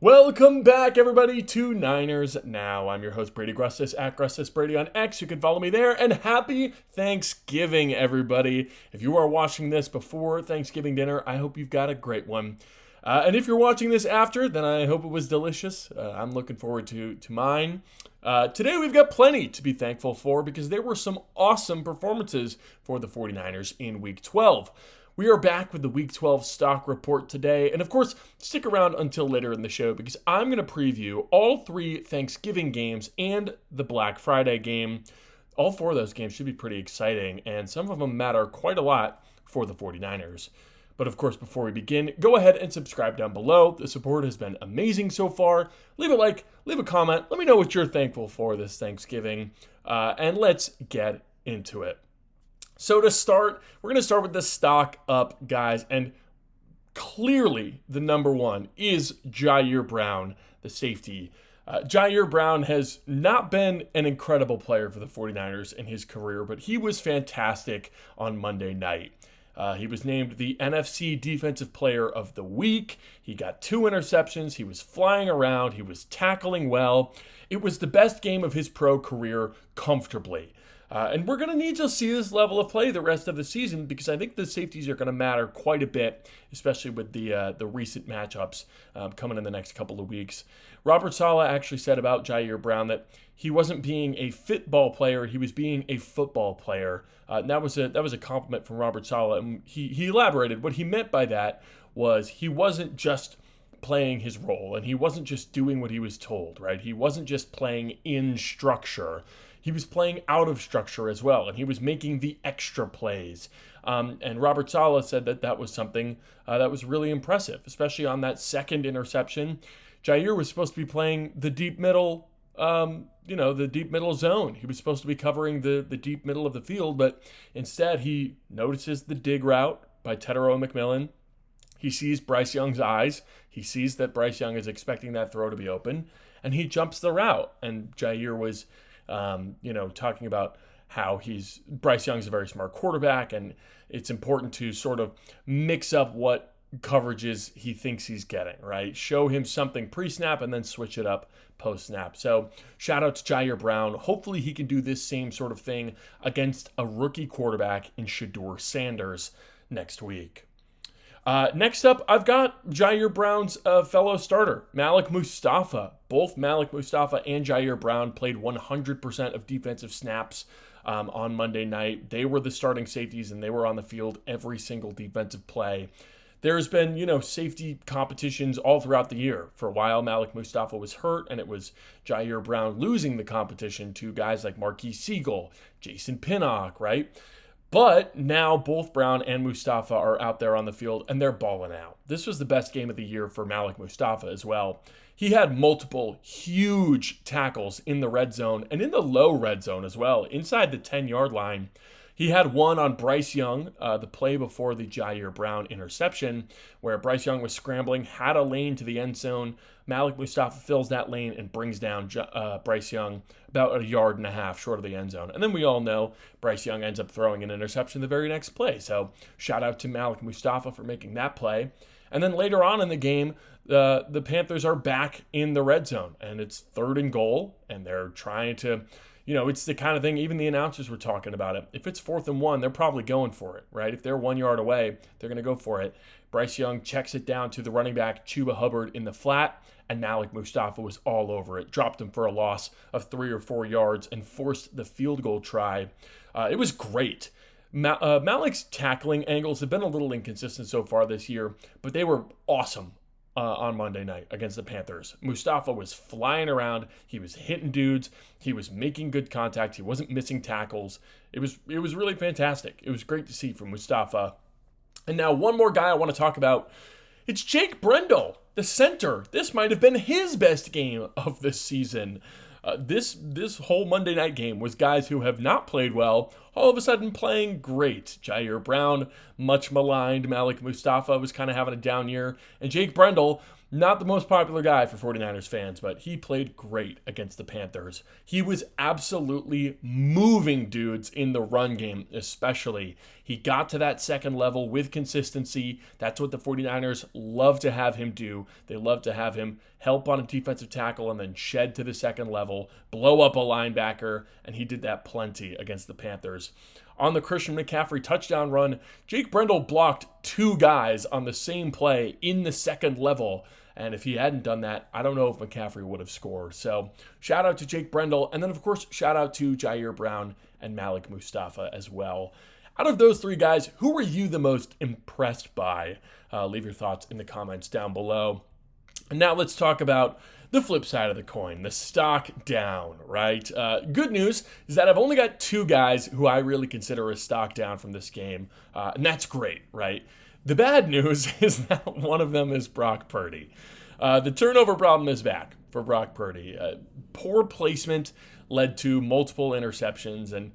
Welcome back, everybody, to Niners Now. I'm your host, Brady Grustas, at Grustas Brady on X. You can follow me there. And happy Thanksgiving, everybody. If you are watching this before Thanksgiving dinner, I hope you've got a great one. And if you're watching this after, then I hope it was delicious. I'm looking forward to mine. Today, we've got plenty to be thankful for because there were some awesome performances for the 49ers in Week 12. We are back with the Week 12 stock report today. And of course, stick around until later in the show because I'm going to preview all three Thanksgiving games and the Black Friday game. All four of those games should be pretty exciting, and some of them matter quite a lot for the 49ers. But of course, before we begin, go ahead and subscribe down below. The support has been amazing so far. Leave a like, leave a comment. Let me know what you're thankful for this Thanksgiving. And let's get into it. So to start, we're going to start with the stock up, guys. And clearly the number one is Jair Brown, the safety. Jair Brown has not been an incredible player for the 49ers in his career, but he was fantastic on Monday night. He was named the NFC Defensive Player of the Week. He got 2 interceptions. He was flying around. He was tackling well. It was the best game of his pro career comfortably. And we're going to need to see this level of play the rest of the season because I think the safeties are going to matter quite a bit, especially with the recent matchups coming in the next couple of weeks. Robert Saleh actually said about Jair Brown that he wasn't being a fit ball player, he was being a football player. And that was a compliment from Robert Saleh. And he elaborated what he meant by that was he wasn't just playing his role and he wasn't just doing what he was told, right? He wasn't just playing in structure. He was playing out of structure as well, and he was making the extra plays. And Robert Saleh said that was something that was really impressive, especially on that second interception. Jair was supposed to be playing the deep middle, the deep middle zone. He was supposed to be covering the deep middle of the field, but instead he notices the dig route by Tetero and McMillan. He sees Bryce Young's eyes. He sees that Bryce Young is expecting that throw to be open, and he jumps the route. And Jair was talking about how Bryce Young's a very smart quarterback, and it's important to sort of mix up what coverages he thinks he's getting, right? Show him something pre-snap and then switch it up post-snap. So shout out to Jair Brown. Hopefully he can do this same sort of thing against a rookie quarterback in Shedeur Sanders next week. Next up, I've got Jair Brown's fellow starter, Malik Mustafa. Both Malik Mustafa and Jair Brown played 100% of defensive snaps on Monday night. They were the starting safeties, and they were on the field every single defensive play. There's been, safety competitions all throughout the year. For a while, Malik Mustafa was hurt, and it was Jair Brown losing the competition to guys like Marquise Siegel, Jason Pinnock, right? But now both Brown and Mustafa are out there on the field, and they're balling out. This was the best game of the year for Malik Mustafa as well. He had multiple huge tackles in the red zone and in the low red zone as well, inside the 10-yard line. He had one on Bryce Young, the play before the Jair Brown interception, where Bryce Young was scrambling, had a lane to the end zone. Malik Mustafa fills that lane and brings down Bryce Young about 1.5 yards short of the end zone. And then we all know Bryce Young ends up throwing an interception the very next play. So shout out to Malik Mustafa for making that play. And then later on in the game, the Panthers are back in the red zone, and it's 3rd and goal, and they're trying to... it's the kind of thing, even the announcers were talking about it. If it's 4th and 1, they're probably going for it, right? If they're 1 yard away, they're going to go for it. Bryce Young checks it down to the running back, Chuba Hubbard, in the flat, and Malik Mustafa was all over it. Dropped him for a loss of 3 or 4 yards and forced the field goal try. It was great. Malik's tackling angles have been a little inconsistent so far this year, but they were awesome on Monday night against the Panthers. Mustafa was flying around. He was hitting dudes. He was making good contact. He wasn't missing tackles. It was really fantastic. It was great to see from Mustafa. And now one more guy I want to talk about. It's Jake Brendel, the center. This might have been his best game of the season. This whole Monday night game was guys who have not played well, all of a sudden playing great. Jair Brown, much maligned. Malik Mustafa was kind of having a down year. And Jake Brendel, not the most popular guy for 49ers fans, but he played great against the Panthers. He was absolutely moving dudes in the run game, especially. He got to that second level with consistency. That's what the 49ers love to have him do. They love to have him help on a defensive tackle and then shed to the second level, blow up a linebacker, and he did that plenty against the Panthers. On the Christian McCaffrey touchdown run, Jake Brendel blocked 2 guys on the same play in the second level. And if he hadn't done that, I don't know if McCaffrey would have scored. So shout out to Jake Brendel. And then, of course, shout out to Jair Brown and Malik Mustafa as well. Out of those 3 guys, who were you the most impressed by? Leave your thoughts in the comments down below. And now let's talk about the flip side of the coin, the stock down, right? Good news is that I've only got 2 guys who I really consider a stock down from this game, and that's great, right? The bad news is that one of them is Brock Purdy. The turnover problem is back for Brock Purdy. Poor placement led to multiple interceptions, and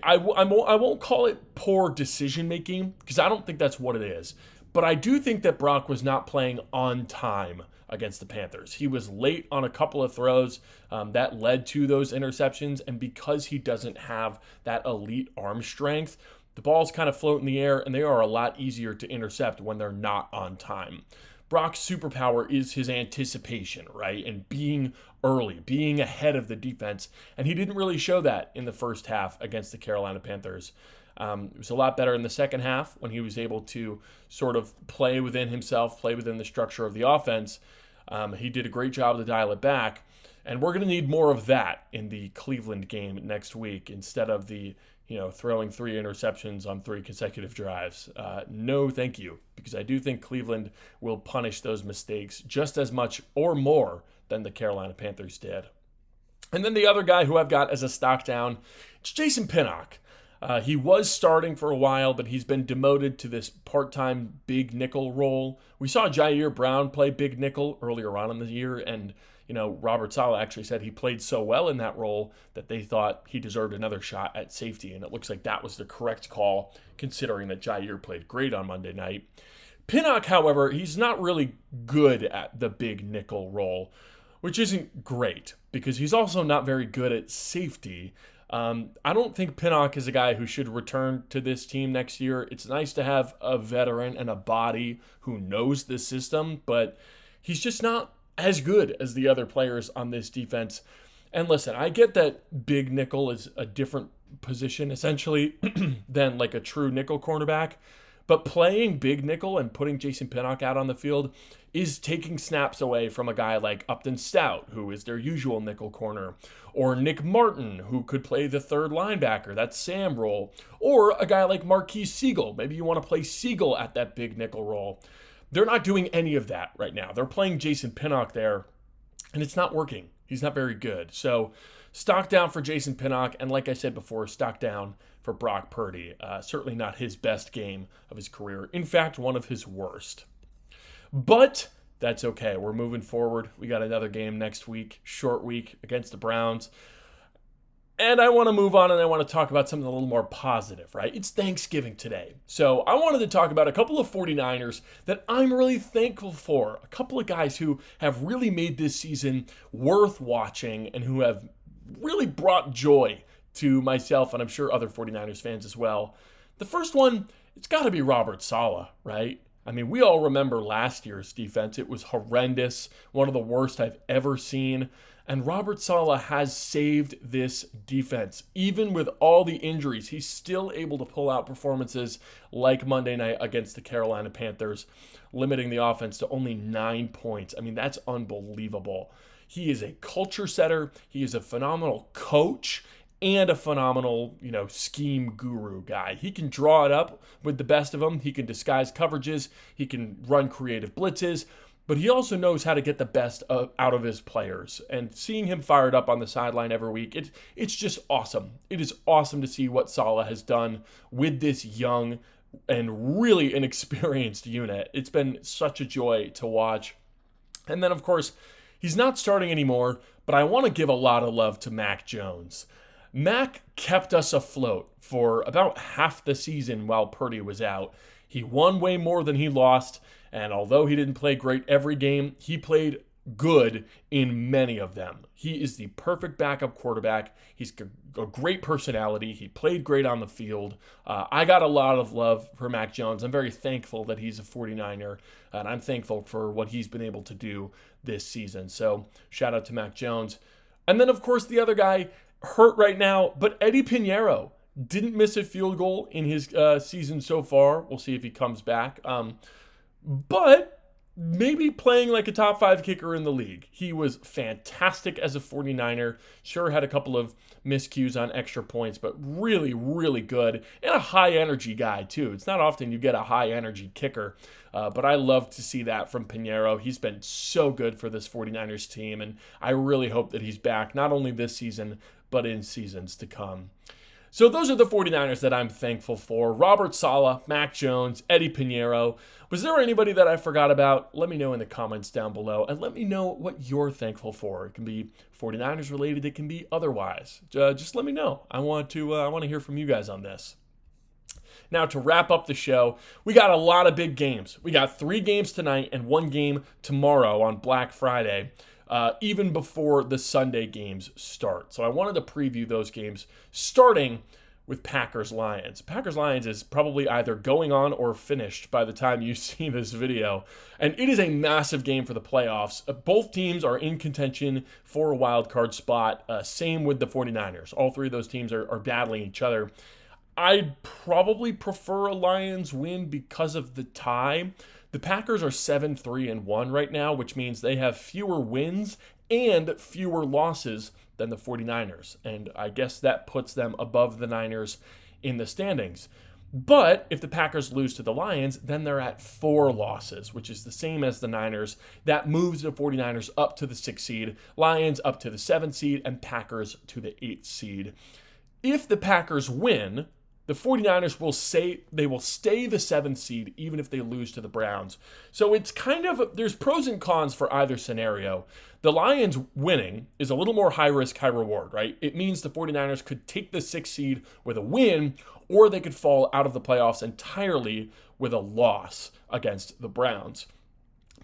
I won't call it poor decision making because I don't think that's what it is. But I do think that Brock was not playing on time against the Panthers. He was late on a couple of throws that led to those interceptions, and because he doesn't have that elite arm strength, the balls kind of float in the air, and they are a lot easier to intercept when they're not on time. Brock's superpower is his anticipation, right? And being early, being ahead of the defense. And he didn't really show that in the first half against the Carolina Panthers. It was a lot better in the second half when he was able to sort of play within himself, play within the structure of the offense. He did a great job to dial it back. And we're going to need more of that in the Cleveland game next week instead of the throwing 3 interceptions on 3 consecutive drives. No, thank you, because I do think Cleveland will punish those mistakes just as much or more than the Carolina Panthers did. And then the other guy who I've got as a stock down, it's Jason Pinnock. He was starting for a while, but he's been demoted to this part-time big nickel role. We saw Jair Brown play big nickel earlier on in the year, and Robert Saleh actually said he played so well in that role that they thought he deserved another shot at safety, and it looks like that was the correct call, considering that Jair played great on Monday night. Pinnock, however, he's not really good at the big nickel role, which isn't great, because he's also not very good at safety. I don't think Pinnock is a guy who should return to this team next year. It's nice to have a veteran and a body who knows the system, but he's just not as good as the other players on this defense. And listen, I get that big nickel is a different position essentially than like a true nickel cornerback, but playing big nickel and putting Jason Pinnock out on the field is taking snaps away from a guy like Upton Stout, who is their usual nickel corner, or Nick Martin, who could play the third linebacker, that Sam role, or a guy like Marquise Siegel. Maybe you want to play Siegel at that big nickel role. They're not doing any of that right now. They're playing Jason Pinnock there, and it's not working. He's not very good. So stock down for Jason Pinnock, and like I said before, stock down for Brock Purdy. Certainly not his best game of his career. In fact, one of his worst. But that's okay. We're moving forward. We got another game next week, short week against the Browns. And I want to move on and I want to talk about something a little more positive, right? It's Thanksgiving today. So I wanted to talk about a couple of 49ers that I'm really thankful for. A couple of guys who have really made this season worth watching and who have really brought joy to myself and I'm sure other 49ers fans as well. The first one, it's got to be Robert Saleh, right? I mean, we all remember last year's defense. It was horrendous, one of the worst I've ever seen. And Robert Saleh has saved this defense. Even with all the injuries, he's still able to pull out performances like Monday night against the Carolina Panthers, limiting the offense to only 9 points. I mean, that's unbelievable. He is a culture setter. He is a phenomenal coach and a phenomenal, scheme guru guy. He can draw it up with the best of them. He can disguise coverages. He can run creative blitzes. But he also knows how to get the best out of his players. And seeing him fired up on the sideline every week, it's just awesome. It is awesome to see what Saleh has done with this young and really inexperienced unit. It's been such a joy to watch. And then, of course, he's not starting anymore, but I want to give a lot of love to Mac Jones. Mac kept us afloat for about half the season while Purdy was out. He won way more than he lost. And although he didn't play great every game, he played good in many of them. He is the perfect backup quarterback. He's a great personality. He played great on the field. I got a lot of love for Mac Jones. I'm very thankful that he's a 49er, and I'm thankful for what he's been able to do this season. So shout out to Mac Jones. And then, of course, the other guy hurt right now, but Eddie Pinheiro didn't miss a field goal in his season so far. We'll see if he comes back. But maybe playing like a top 5 kicker in the league. He was fantastic as a 49er. Sure had a couple of miscues on extra points, but really, really good. And a high energy guy, too. It's not often you get a high energy kicker, but I love to see that from Pinheiro. He's been so good for this 49ers team, and I really hope that he's back, not only this season, but in seasons to come. So those are the 49ers that I'm thankful for. Robert Saleh, Mac Jones, Eddie Pinheiro. Was there anybody that I forgot about? Let me know in the comments down below, and let me know what you're thankful for. It can be 49ers related. It can be otherwise. Just let me know. I want to hear from you guys on this. Now, to wrap up the show, we got a lot of big games. We got 3 games tonight and 1 game tomorrow on Black Friday. Even before the Sunday games start. So I wanted to preview those games, starting with Packers-Lions. Packers-Lions is probably either going on or finished by the time you see this video. And it is a massive game for the playoffs. Both teams are in contention for a wild card spot. Same with the 49ers. All 3 of those teams are battling each other. I'd probably prefer a Lions win because of the tie. The Packers are 7-3-1 right now, which means they have fewer wins and fewer losses than the 49ers. And I guess that puts them above the Niners in the standings. But if the Packers lose to the Lions, then they're at 4 losses, which is the same as the Niners. That moves the 49ers up to the 6th seed, Lions up to the 7th seed, and Packers to the 8th seed. If the Packers win, the 49ers will stay the 7th seed even if they lose to the Browns. So it's there's pros and cons for either scenario. The Lions winning is a little more high risk, high reward, right? It means the 49ers could take the 6th seed with a win, or they could fall out of the playoffs entirely with a loss against the Browns.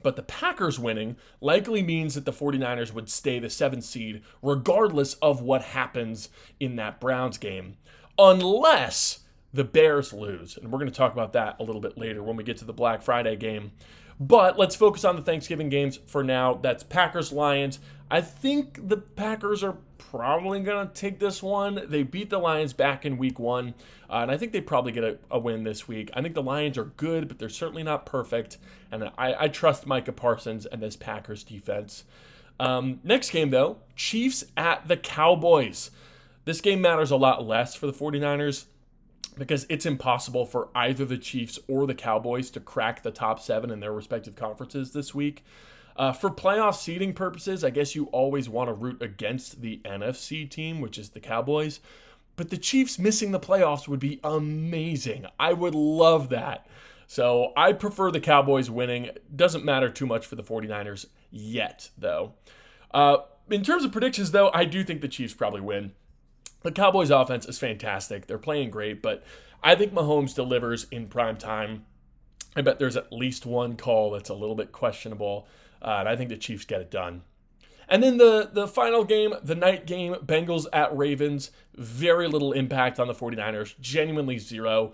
But the Packers winning likely means that the 49ers would stay the 7th seed regardless of what happens in that Browns game. Unless the Bears lose. And we're going to talk about that a little bit later when we get to the Black Friday game. But let's focus on the Thanksgiving games for now. That's Packers-Lions. I think the Packers are probably going to take this one. They beat the Lions back in week 1. And I think they probably get a win this week. I think the Lions are good, but they're certainly not perfect. And I trust Micah Parsons and this Packers defense. Next game, though, Chiefs at the Cowboys. This game matters a lot less for the 49ers because it's impossible for either the Chiefs or the Cowboys to crack the top 7 in their respective conferences this week. For playoff seeding purposes, I guess you always want to root against the NFC team, which is the Cowboys. But the Chiefs missing the playoffs would be amazing. I would love that. So I prefer the Cowboys winning. Doesn't matter too much for the 49ers yet, though. In terms of predictions, though, I do think the Chiefs probably win. The Cowboys offense is fantastic. They're playing great, but I think Mahomes delivers in prime time. I bet there's at least one call that's a little bit questionable, and I think the Chiefs get it done. And then the final game, the night game, Bengals at Ravens. Very little impact on the 49ers, genuinely 0.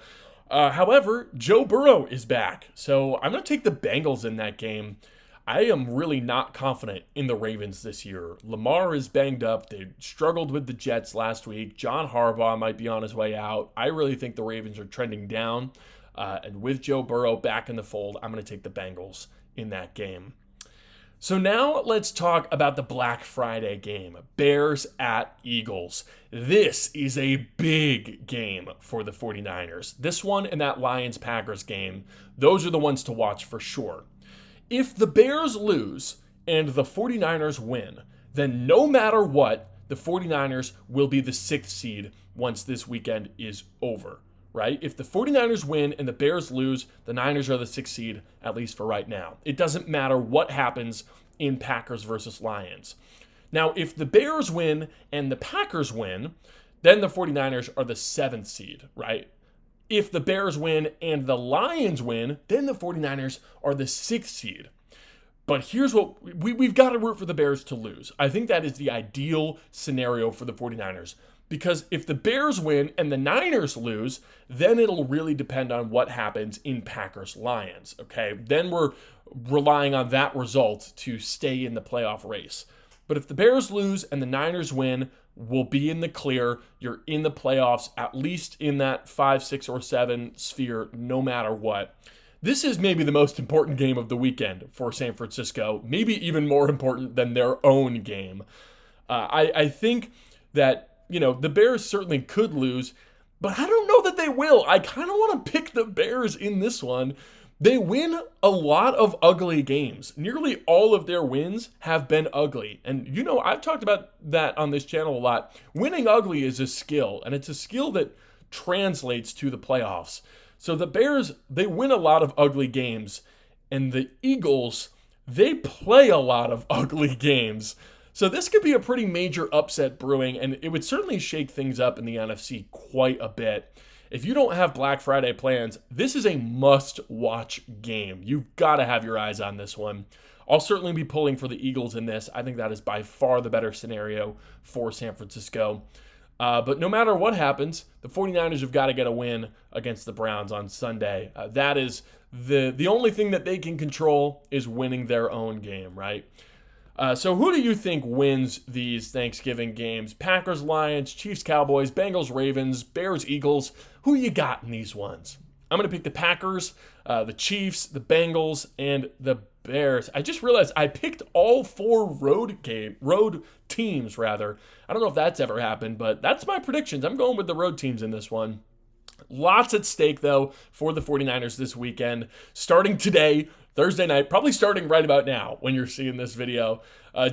However, Joe Burrow is back, so I'm going to take the Bengals in that game. I am really not confident in the Ravens this year. Lamar is banged up. They struggled with the Jets last week. John Harbaugh might be on his way out. I really think the Ravens are trending down. And with Joe Burrow back in the fold, I'm going to take the Bengals in that game. So now let's talk about the Black Friday game. Bears at Eagles. This is a big game for the 49ers. This one and that Lions-Packers game, those are the ones to watch for sure. If the Bears lose and the 49ers win, then no matter what, the 49ers will be the 6th seed once this weekend is over, right? If the 49ers win and the Bears lose, the Niners are the 6th seed, at least for right now. It doesn't matter what happens in Packers versus Lions. Now, if the Bears win and the Packers win, then the 49ers are the 7th seed, right? If the Bears win and the Lions win, then the 49ers are the 6th seed. But here's what we've got to root for the Bears to lose. I think that is the ideal scenario for the 49ers. Because if the Bears win and the Niners lose, then it'll really depend on what happens in Packers-Lions, okay? Then we're relying on that result to stay in the playoff race. But if the Bears lose and the Niners win, we'll be in the clear. You're in the playoffs, at least in that 5, 6, or 7 sphere, no matter what. This is maybe the most important game of the weekend for San Francisco, maybe even more important than their own game. I think that, the Bears certainly could lose, but I don't know that they will. I kind of want to pick the Bears in this one. They win a lot of ugly games. Nearly all of their wins have been ugly. And, I've talked about that on this channel a lot. Winning ugly is a skill, and it's a skill that translates to the playoffs. So the Bears, they win a lot of ugly games, and the Eagles, they play a lot of ugly games. So this could be a pretty major upset brewing, and it would certainly shake things up in the NFC quite a bit. If you don't have Black Friday plans, this is a must-watch game. You've got to have your eyes on this one. I'll certainly be pulling for the Eagles in this. I think that is by far the better scenario for San Francisco. But no matter what happens, the 49ers have got to get a win against the Browns on Sunday. That is the only thing that they can control is winning their own game, right? So who do you think wins these Thanksgiving games? Packers, Lions, Chiefs, Cowboys, Bengals, Ravens, Bears, Eagles. Who you got in these ones? I'm going to pick the Packers, the Chiefs, the Bengals, and the Bears. I just realized I picked all 4 road teams, rather. I don't know if that's ever happened, but that's my predictions. I'm going with the road teams in this one. Lots at stake, though, for the 49ers this weekend. Starting today, Thursday night, probably starting right about now when you're seeing this video.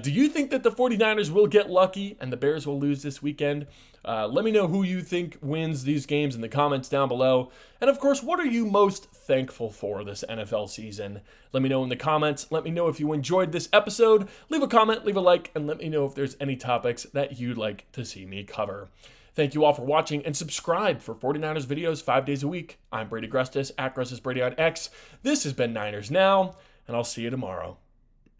Do you think that the 49ers will get lucky and the Bears will lose this weekend? Let me know who you think wins these games in the comments down below. And of course, what are you most thankful for this NFL season? Let me know in the comments. Let me know if you enjoyed this episode. Leave a comment, leave a like, and let me know if there's any topics that you'd like to see me cover. Thank you all for watching, and subscribe for 49ers videos 5 days a week. I'm Brady Grustas, at Grustas Brady on X. This has been Niners Now, and I'll see you tomorrow.